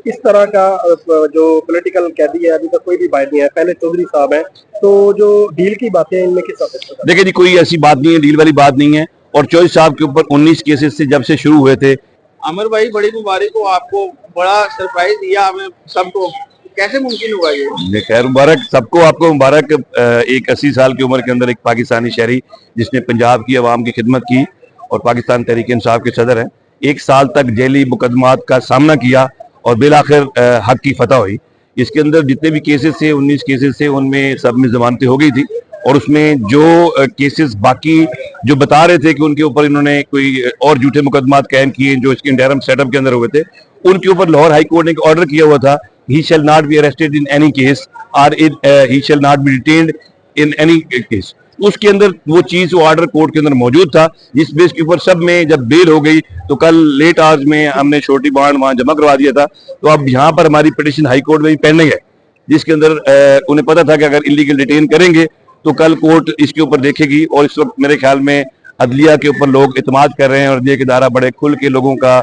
इस तरह का जो पॉलिटिकल कैदी है अभी तक कोई भी बाहर नहीं है, पहले चौधरी साहब हैं, तो जो डील की बातें इनमें किस हद तक? देखिए जी, कोई ऐसी बात नहीं है, डील वाली बात नहीं है। और चौधरी साहब के ऊपर 19 केसेस से जब से शुरू हुए थे। अमर भाई, बड़ी मुबारक हो आपको, बड़ा सरप्राइज दिया हमें सबको, कैसे मुमकिन हुआ ये? खैर मुबारक सबको, आपको मुबारक। एक 80 साल की उम्र के अंदर एक पाकिस्तानी शहरी जिसने पंजाब की आवाम की खिदमत की और पाकिस्तान तहरीक इंसाफ के सदर हैं, 1 साल तक जेली मुकदमात का सामना किया और बिल आखिर हक की फतह हुई। इसके अंदर जितने भी केसेस थे, 19 केसेस थे, उनमें सब में जमानतें हो गई थी। और उसमें जो केसेस बाकी जो बता रहे थे कि उनके ऊपर इन्होंने कोई और झूठे मुकदमात कायम किए जो इसके इंटरम सेटअप के अंदर हुए थे, उनके ऊपर लाहौर हाई कोर्ट ने एक ऑर्डर किया हुआ था, he shall not be arrested in any case or he shall not be detained in any case। उसके अंदर वो चीज, वो ऑर्डर कोर्ट के अंदर मौजूद था, जिस बेस के ऊपर सब में जब बेल हो गई तो कल लेट आवर्स में हमने छोटी बॉन्ड वहां जमा करवा दिया था। तो अब यहाँ पर हमारी पिटीशन हाई कोर्ट में भी पेंडिंग है, जिसके अंदर उन्हें पता था कि अगर इलीगल डिटेन करेंगे तो कल कोर्ट इसके ऊपर देखेगी। और इस वक्त मेरे ख्याल में अदलिया के ऊपर लोग इतमाद कर रहे हैं और अदलिया के इदारा बड़े खुल के लोगों का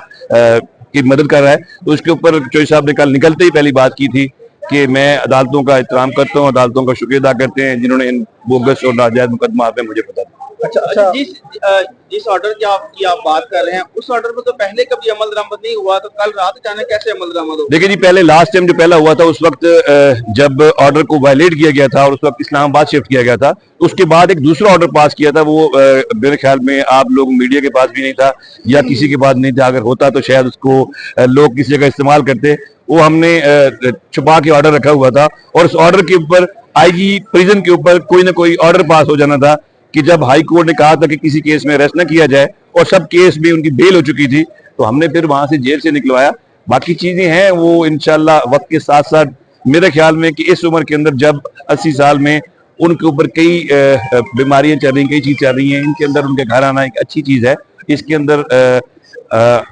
की मदद कर रहा है। तो उसके ऊपर चौधरी साहब ने कल निकलते ही पहली बात की थी कि मैं अदालतों का एहतराम करता हूँ, अदालतों का शुक्रिया अदा करते हैं जिन्होंने इन बोगस और नाजायज मुकदमा में मुझे पता था। अच्छा, जिस ऑर्डर की आप बात कर रहे हैं, उस ऑर्डर पर तो पहले कभी अमल दरामद नहीं हुआ, तो कल रात अचानक कैसे अमल दरामद हो? देखिए जी, पहले लास्ट टाइम जो पहला हुआ था उस वक्त जब ऑर्डर को वायलेट किया गया था और उस वक्त इस्लामाबाद शिफ्ट किया गया था, उसके बाद एक दूसरा ऑर्डर पास किया था। वो मेरे ख्याल में आप लोग मीडिया के पास भी नहीं था या किसी के पास नहीं था, अगर होता तो शायद उसको लोग किसी जगह इस्तेमाल करते। वो हमने छुपा के ऑर्डर रखा हुआ था और उस ऑर्डर के ऊपर आईजी प्रिजन के ऊपर कोई ना कोई ऑर्डर पास हो जाना था कि जब हाई कोर्ट ने कहा था कि किसी केस में अरेस्ट न किया जाए और सब केस में उनकी बेल हो चुकी थी, तो हमने फिर वहां से जेल से निकलवाया। बाकी चीजें हैं वो इंशाल्लाह वक्त के साथ साथ, मेरे ख्याल में कि इस उम्र के अंदर जब 80 साल में उनके ऊपर कई बीमारियां चल रही, कई चीज चल रही हैं, इनके अंदर उनके घर आना एक अच्छी चीज है। इसके अंदर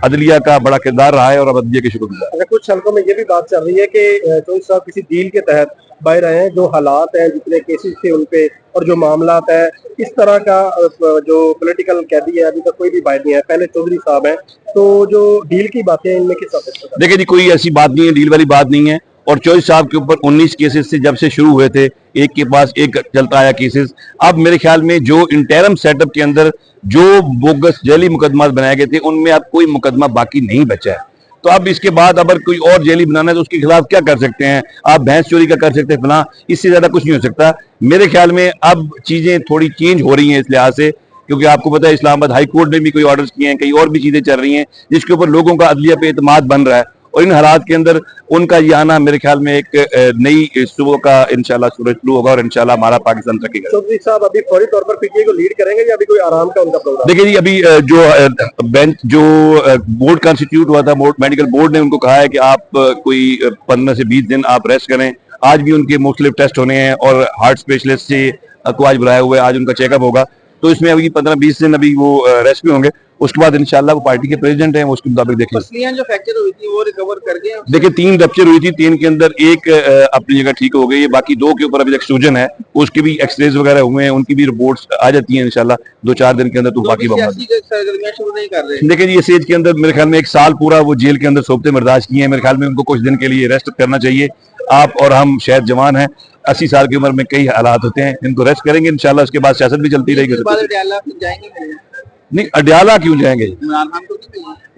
अदलिया का बड़ा किरदार रहा है और अब अदलिया के शुक्रिया। अच्छा, कुछ हल्कों में ये भी बात चल रही है कि चौधरी साहब किसी डील के तहत बाहर आए हैं, जो हालात हैं, जितने केसेस थे उनपे और जो मामलात है, इस तरह का जो पॉलिटिकल कैदी है अभी तक कोई भी बाहर नहीं है, पहले चौधरी साहब हैं, तो जो डील की बातें इनमें किस हद तक? देखिए जी, कोई ऐसी बात नहीं है, डील वाली बात नहीं है। और चौधरी साहब के ऊपर 19 केसेस से जब से शुरू हुए थे, एक के पास एक चलता आया केसेस। अब मेरे ख्याल में जो इंटरम सेटअप के अंदर जो बोगस जेली मुकदमा बनाए गए थे, उनमें अब कोई मुकदमा बाकी नहीं बचा है। तो अब इसके बाद अगर कोई और जेली बनाना है तो उसके खिलाफ क्या कर सकते हैं? आप भैंस चोरी का कर सकते हैं फला, इससे ज्यादा कुछ नहीं हो सकता। मेरे ख्याल में अब चीजें थोड़ी चेंज हो रही हैं इस लिहाज से, क्योंकि आपको पता है इस्लामाबाद हाई कोर्ट ने भी कोई ऑर्डर्स किए हैं, कई और भी चीजें चल रही हैं जिसके ऊपर लोगों का अदलिया पे एतमाद बन रहा है। और इन हालात के अंदर उनका ये आना मेरे ख्याल में एक नई सुबह का इंशाल्लाह सूरज शुरू होगा और इंशाल्लाह हमारा पाकिस्तान तरक्की करेगा। चौधरी साहब अभी फौरी तौर पर पीटीआई को लीड करेंगे या अभी कोई आराम का उनका प्रोग्राम? देखिए जी, अभी जो बेंच जो बोर्ड कॉन्स्टिट्यूट हुआ था, मेडिकल बोर्ड ने उनको कहा है कि आप कोई 15 से 20 दिन आप रेस्ट करें। आज भी उनके मुख्तलिफ टेस्ट होने हैं और हार्ट स्पेशलिस्ट से को आज बुलाया हुआ है, आज उनका चेकअप होगा। तो इसमें अभी 15-20 दिन अभी वो रेस्ट में होंगे। उसके बाद इंशाल्लाह वो पार्टी के प्रेसिडेंट हैं, उसके मुताबिक देखें। पसलियां जो फ्रैक्चर हुई थी वो रिकवर कर गए? देखिए 3 रप्चर हुई थी, 3 के अंदर एक अपनी जगह ठीक हो गई है, बाकी 2 के ऊपर अभी एक्सट्रूजन है, उसके भी एक्सरेज वगैरह हुए हैं, उनकी भी रिपोर्ट्स आ जाती हैं इंशाल्लाह 2-4 दिन के अंदर। तो बाकी सरगर्मियां शुरू नहीं कर रहे। देखिए जी, इस एज के अंदर मेरे ख्याल में 1 साल पूरा वो जेल के अंदर सोबते बर्दाश्त किए हैं, मेरे ख्याल में उनको कुछ दिन के लिए रेस्ट करना चाहिए। आप और हम शायद जवान हैं, 80 साल की उम्र में कई हालात होते हैं, इनको रेस्ट करेंगे इंशाल्लाह, उसके बाद सियासत भी चलती रहेगी। नहीं, अडयाला क्यों जाएंगे?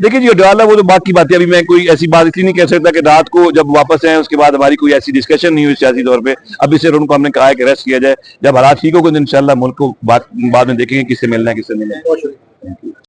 देखिए जी, अडयाला वो तो बाकी बात है, अभी मैं कोई ऐसी बात इसलिए नहीं कह सकता कि रात को जब वापस आए उसके बाद हमारी कोई ऐसी डिस्कशन नहीं हुई सियासी तौर पे। अब इससे उनको हमने कहा है कि रेस्ट किया जाए, जब हालात ठीक होगा तो इंशाल्लाह मुल्क को बाद में देखेंगे किससे मिलना है किससे नहीं मिलना है।